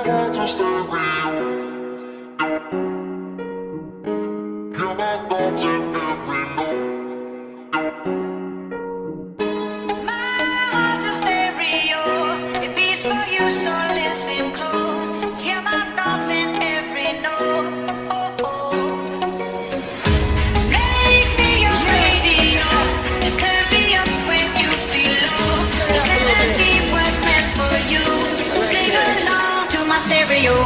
heart to stay real. Hear my thoughts in every note. My heart's a stereo. It beats for you, so listen close. Hear my thoughts in every note. Oh, oh. Make me your radio and turn me up when you feel low. This melody was meant for you. Sing along to my stereo.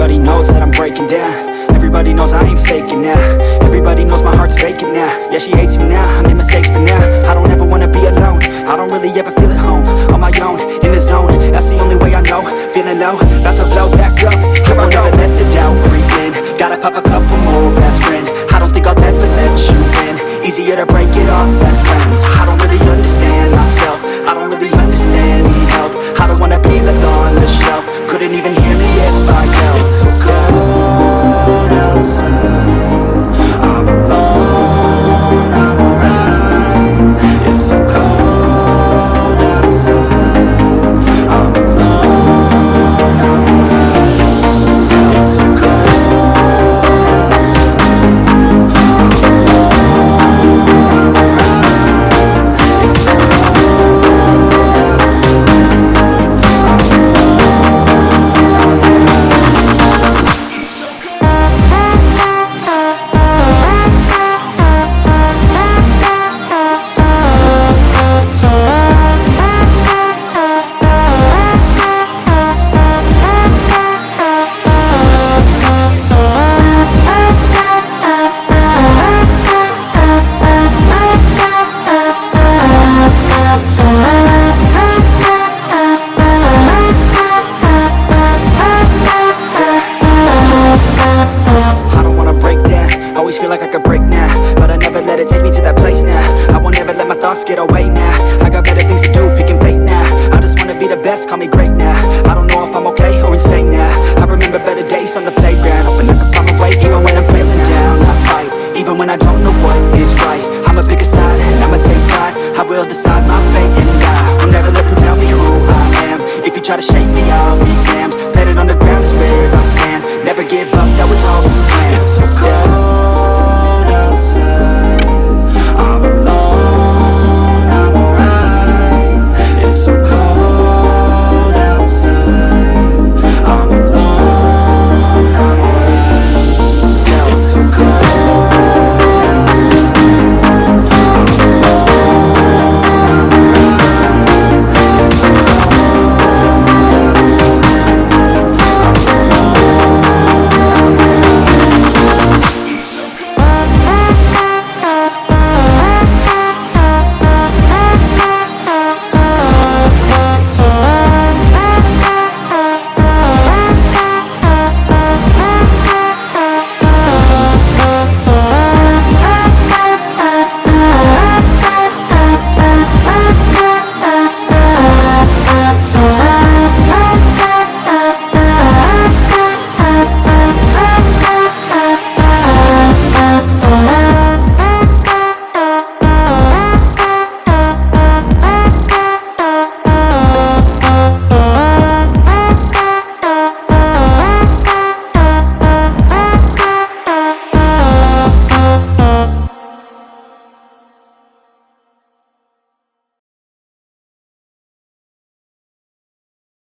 Everybody knows that I'm breaking down. Everybody knows I ain't faking now. Everybody knows my heart's vacant now. Yeah, she hates me now, I made mistakes but now I don't ever wanna be alone. I don't really ever feel at home. On my own, in the zone, that's the only way I know. Feeling low, about to blow back up. Here I never let the doubt creep in. Gotta pop a couple more aspirin. I don't think I'll ever let you in. Easier to break it off best friends. I don't really understand myself. I don't really understand, need help. I don't wanna be left on the shelf. Couldn't even